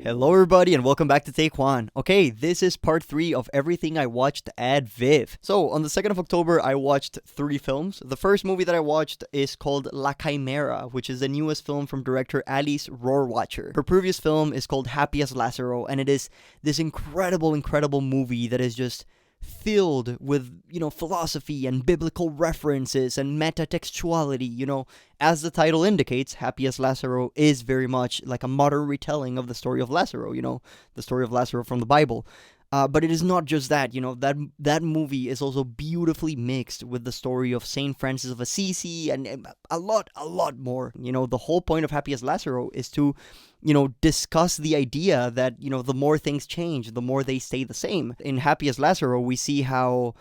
Hello everybody and welcome back to Take Juan. Okay, this is part 3 of everything I watched at VIFF. So, on the 2nd of October, I watched 3 films. The first movie that I watched is called La Chimera, which is the newest film from director Alice Rohrwacher. Her previous film is called Happy as Lazaro, and it is this incredible movie that is just filled with, philosophy and biblical references and metatextuality. As the title indicates, Happy as Lazaro is very much like a modern retelling of the story of Lazaro, the story of Lazaro from the Bible. But it is not just that, that movie is also beautifully mixed with the story of Saint Francis of Assisi and a lot more. The whole point of Happy as Lazaro is to, discuss the idea that, the more things change, the more they stay the same. In Happy as Lazaro, we see how,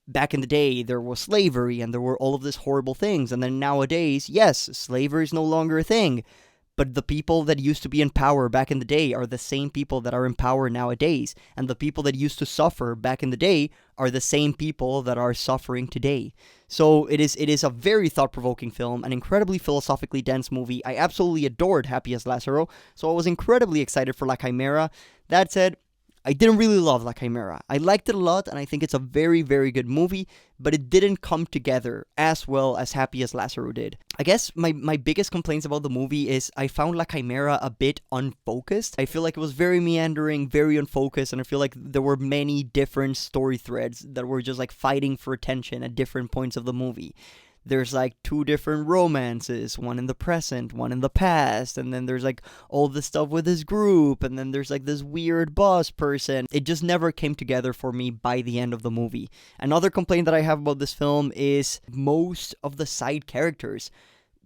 back in the day, there was slavery and there were all of these horrible things. And then nowadays, yes, slavery is no longer a thing. But the people that used to be in power back in the day are the same people that are in power nowadays. And the people that used to suffer back in the day are the same people that are suffering today. So it is a very thought-provoking film, an incredibly philosophically dense movie. I absolutely adored Happy as Lazaro, so I was incredibly excited for La Chimera. That said, I didn't really love La Chimera. I liked it a lot, and I think it's a very, very good movie, but it didn't come together as well as Happy as Lazaro did. I guess my biggest complaints about the movie is I found La Chimera a bit unfocused. I feel like it was very meandering, very unfocused, and I feel like there were many different story threads that were just like fighting for attention at different points of the movie. There's like 2 different romances, one in the present, one in the past, and then there's like all this stuff with this group, and then there's like this weird boss person. It just never came together for me by the end of the movie. Another complaint that I have about this film is most of the side characters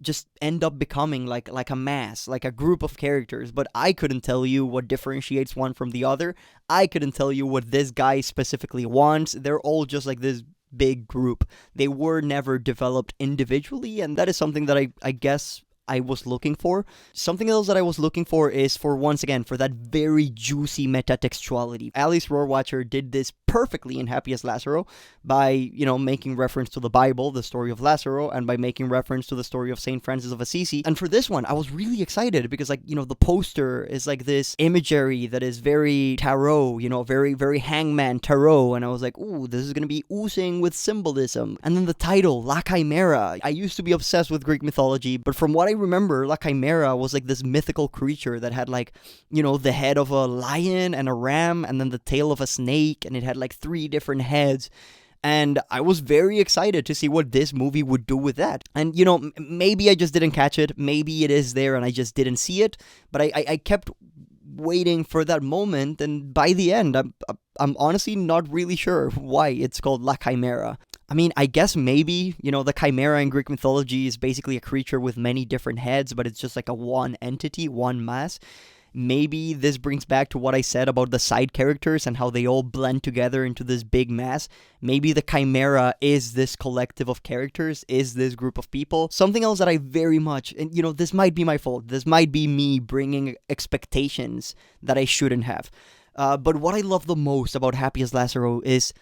just end up becoming like a mass, like a group of characters, but I couldn't tell you what differentiates one from the other. I couldn't tell you what this guy specifically wants. They're all just like this big group. They were never developed individually, and that is something that I guess I was looking for. Something else that I was looking for is for that very juicy metatextuality. Alice Rohrwacher did this perfectly in Happy as Lazaro by, making reference to the Bible, the story of Lazaro, and by making reference to the story of Saint Francis of Assisi. And for this one, I was really excited because, the poster is like this imagery that is very tarot, very, very hangman tarot. And I was like, ooh, this is going to be oozing with symbolism. And then the title, La Chimera. I used to be obsessed with Greek mythology, but from what I remember, La Chimera was like this mythical creature that had the head of a lion and a ram and then the tail of a snake, and it had 3 different heads. And I was very excited to see what this movie would do with that. And, maybe I just didn't catch it. Maybe it is there and I just didn't see it. But I kept waiting for that moment, and by the end, I'm honestly not really sure why it's called La Chimera. I mean, I guess maybe, the chimera in Greek mythology is basically a creature with many different heads, but it's just like a one entity, one mass. Maybe this brings back to what I said about the side characters and how they all blend together into this big mass. Maybe the chimera is this collective of characters, is this group of people. Something else that I very much, and this might be my fault, this might be me bringing expectations that I shouldn't have. But what I love the most about Happy as Lazaro is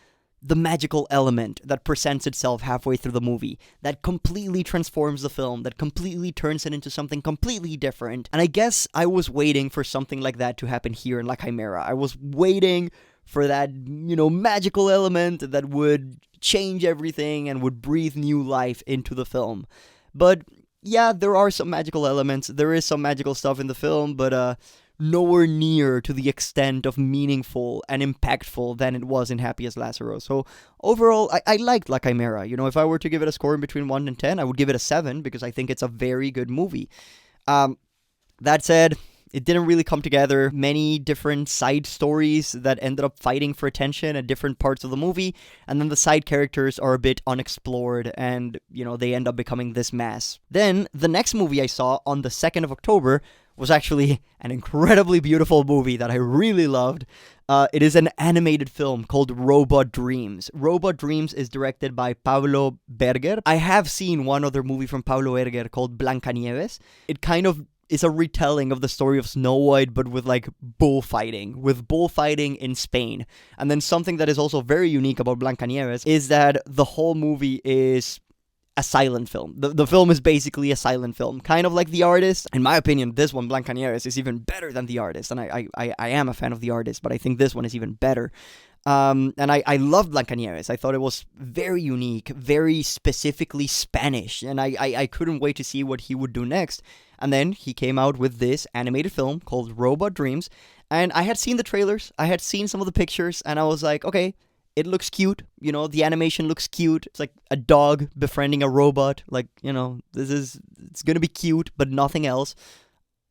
the magical element that presents itself halfway through the movie, that completely transforms the film, that completely turns it into something completely different. And I guess I was waiting for something like that to happen here in La Chimera. I was waiting for that, magical element that would change everything and would breathe new life into the film. But yeah, there are some magical elements. There is some magical stuff in the film, but nowhere near to the extent of meaningful and impactful than it was in Happy as Lazaro. So overall, I liked La Chimera. If I were to give it a score in between 1 and 10, I would give it a 7 because I think it's a very good movie. That said, it didn't really come together. Many different side stories that ended up fighting for attention at different parts of the movie, and then the side characters are a bit unexplored, and, they end up becoming this mass. Then, the next movie I saw on the 2nd of October was actually an incredibly beautiful movie that I really loved. It is an animated film called Robot Dreams. Robot Dreams is directed by Pablo Berger. I have seen one other movie from Pablo Berger called Blancanieves. It kind of is a retelling of the story of Snow White, but with bullfighting in Spain. And then something that is also very unique about Blancanieves is that the whole movie is a silent film. The film is basically a silent film, kind of like The Artist. In my opinion, this one, Blancanieves, is even better than The Artist, and I am a fan of The Artist, but I think this one is even better. And I loved Blancanieves. I thought it was very unique, very specifically Spanish, and I couldn't wait to see what he would do next. And then he came out with this animated film called Robot Dreams, and I had seen the trailers, I had seen some of the pictures, and I was like, okay, it looks cute, the animation looks cute. It's like a dog befriending a robot, like, it's gonna be cute, but nothing else.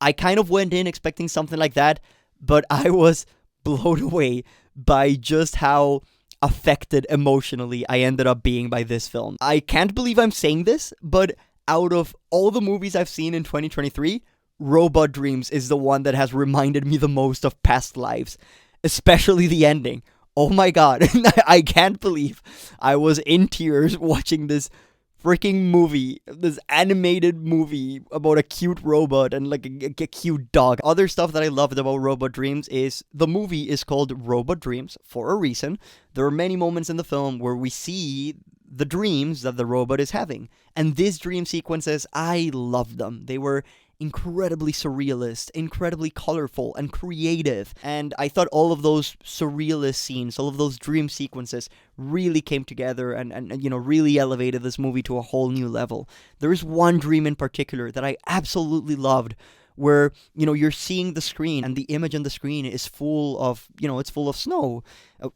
I kind of went in expecting something like that, but I was blown away by just how affected emotionally I ended up being by this film. I can't believe I'm saying this, but out of all the movies I've seen in 2023, Robot Dreams is the one that has reminded me the most of past lives, especially the ending. Oh my god, I can't believe I was in tears watching this freaking movie, this animated movie about a cute robot and like a cute dog. Other stuff that I loved about Robot Dreams is the movie is called Robot Dreams for a reason. There are many moments in the film where we see the dreams that the robot is having, and these dream sequences, I loved them. They were incredibly surrealist, incredibly colorful and creative, and I thought all of those surrealist scenes, all of those dream sequences really came together and really elevated this movie to a whole new level. There is one dream in particular that I absolutely loved, where you're seeing the screen and the image on the screen is full of it's full of snow.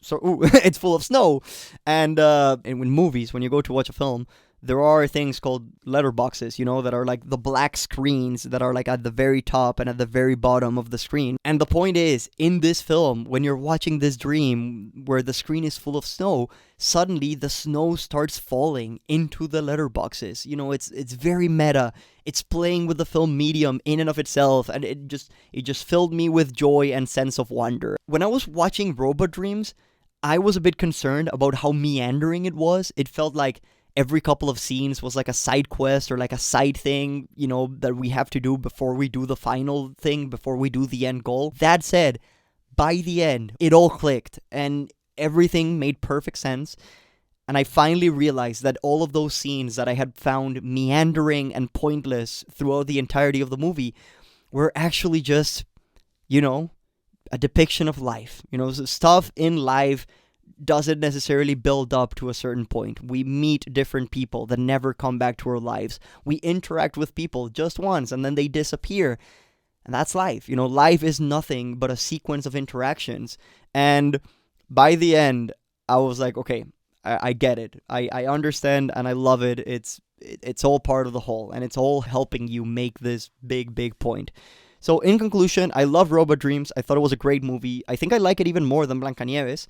It's full of snow, and in movies, when you go to watch a film, there are things called letterboxes, that are like the black screens that are like at the very top and at the very bottom of the screen. And the point is, in this film, when you're watching this dream where the screen is full of snow, suddenly the snow starts falling into the letterboxes. It's very meta. It's playing with the film medium in and of itself, and it just filled me with joy and sense of wonder. When I was watching Robot Dreams, I was a bit concerned about how meandering it was. It felt like every couple of scenes was like a side quest or like a side thing, that we have to do before we do the final thing, before we do the end goal. That said, by the end, it all clicked and everything made perfect sense. And I finally realized that all of those scenes that I had found meandering and pointless throughout the entirety of the movie were actually just, a depiction of life. Stuff in life doesn't necessarily build up to a certain point. We meet different people that never come back to our lives. We interact with people just once and then they disappear. And that's life. Life is nothing but a sequence of interactions. And by the end, I was like, okay, I get it. I understand and I love it. It's all part of the whole, and it's all helping you make this big point. So in conclusion, I love Robot Dreams. I thought it was a great movie. I think I like it even more than Blancanieves.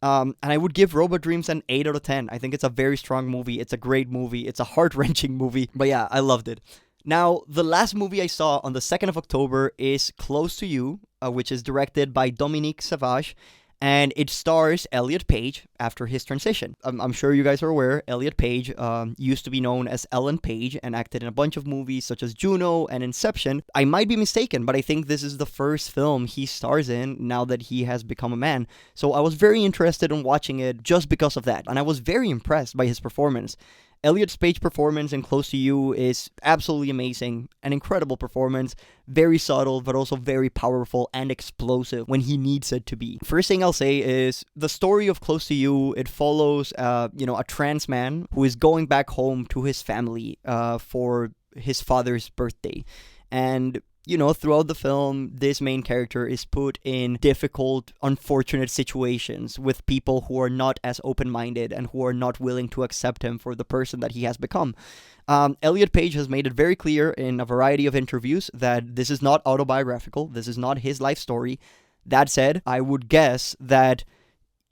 And I would give Robot Dreams an 8 out of 10. I think it's a very strong movie. It's a great movie. It's a heart-wrenching movie. But yeah, I loved it. Now, the last movie I saw on the 2nd of October is Close to You, which is directed by Dominique Savage. And it stars Elliot Page after his transition. I'm sure you guys are aware, Elliot Page used to be known as Ellen Page and acted in a bunch of movies such as Juno and Inception. I might be mistaken, but I think this is the first film he stars in now that he has become a man. So I was very interested in watching it just because of that. And I was very impressed by his performance. Elliot Page's performance in Close to You is absolutely amazing. An incredible performance. Very subtle, but also very powerful and explosive when he needs it to be. First thing I'll say is the story of Close to You, it follows, a trans man who is going back home to his family for his father's birthday. And throughout the film, this main character is put in difficult, unfortunate situations with people who are not as open-minded and who are not willing to accept him for the person that he has become. Elliot Page has made it very clear in a variety of interviews that this is not autobiographical. This is not his life story. That said, I would guess that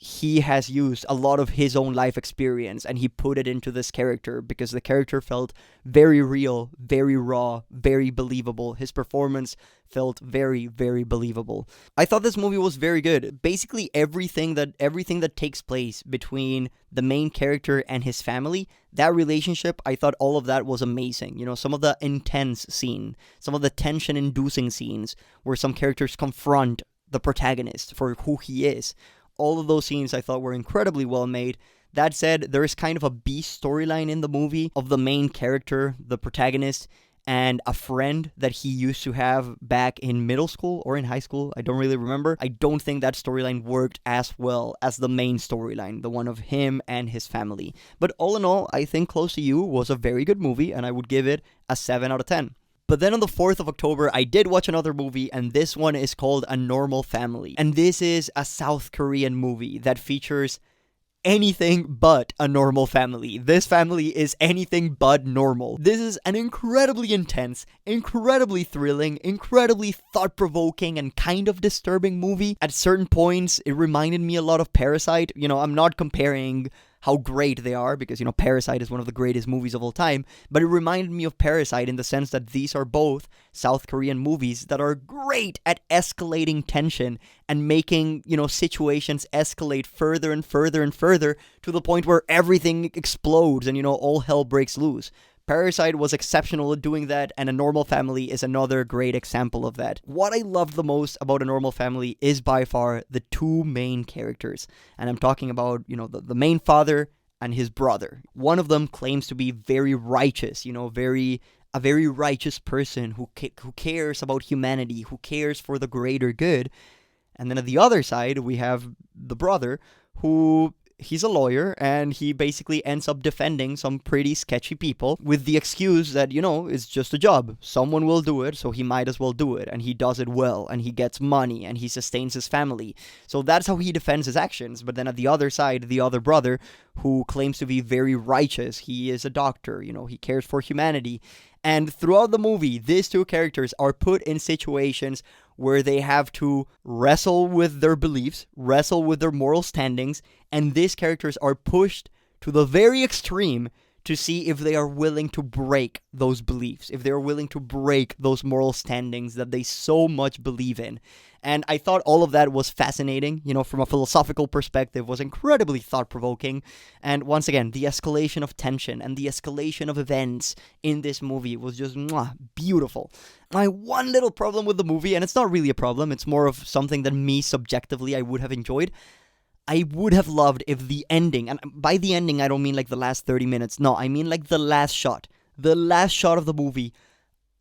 he has used a lot of his own life experience and he put it into this character because the character felt very real, very raw, very believable. His performance felt very, very believable. I thought this movie was very good. Basically everything that takes place between the main character and his family, that relationship, I thought all of that was amazing. Some of the intense scene, some of the tension-inducing scenes where some characters confront the protagonist for who he is. All of those scenes I thought were incredibly well made. That said, there is kind of a B storyline in the movie of the main character, the protagonist, and a friend that he used to have back in middle school or in high school. I don't really remember. I don't think that storyline worked as well as the main storyline, the one of him and his family. But all in all, I think Close to You was a very good movie, and I would give it a 7 out of 10. But then on the 4th of October, I did watch another movie, and this one is called A Normal Family. And this is a South Korean movie that features anything but a normal family. This family is anything but normal. This is an incredibly intense, incredibly thrilling, incredibly thought-provoking, and kind of disturbing movie. At certain points, it reminded me a lot of Parasite. You know, I'm not comparing how great they are, because, you know, Parasite is one of the greatest movies of all time, but it reminded me of Parasite in the sense that these are both South Korean movies that are great at escalating tension and making, you know, situations escalate further and further and further to the point where everything explodes and, you know, all hell breaks loose. Parasite was exceptional at doing that, and A Normal Family is another great example of that. What I loved the most about A Normal Family is by far the two main characters. And I'm talking about, you know, the main father and his brother. One of them claims to be very righteous, you know, a very righteous person who cares about humanity, who cares for the greater good. And then at the other side, we have the brother who... he's a lawyer, and he basically ends up defending some pretty sketchy people with the excuse that, you know, it's just a job. Someone will do it, so he might as well do it. And he does it well, and he gets money, and he sustains his family. So that's how he defends his actions. But then at the other side, the other brother, who claims to be very righteous, he is a doctor, you know, he cares for humanity. And throughout the movie, these two characters are put in situations where they have to wrestle with their beliefs, wrestle with their moral standings, and these characters are pushed to the very extreme to see if they are willing to break those beliefs, if they are willing to break those moral standings that they so much believe in. And I thought all of that was fascinating, you know, from a philosophical perspective, was incredibly thought-provoking. And once again, the escalation of tension and the escalation of events in this movie was just beautiful. My one little problem with the movie, and it's not really a problem, it's more of something that me subjectively I would have enjoyed. I would have loved if the ending, and by the ending I don't mean like the last 30 minutes, no, I mean like the last shot of the movie.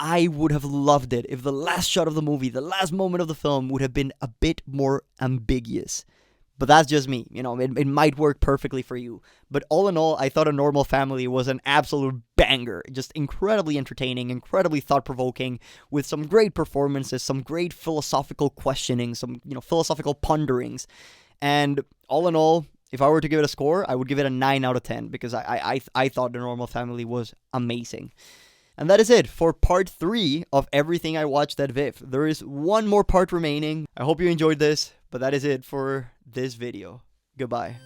I would have loved it if the last shot of the movie, the last moment of the film would have been a bit more ambiguous. But that's just me, you know, it might work perfectly for you. But all in all, I thought A Normal Family was an absolute banger. Just incredibly entertaining, incredibly thought-provoking, with some great performances, some great philosophical questioning, some, you know, philosophical ponderings. And all in all, if I were to give it a score, I would give it a 9 out of 10, because I thought A Normal Family was amazing. And that is it for part 3 of everything I watched at VIFF. There is one more part remaining. I hope you enjoyed this, but that is it for this video. Goodbye.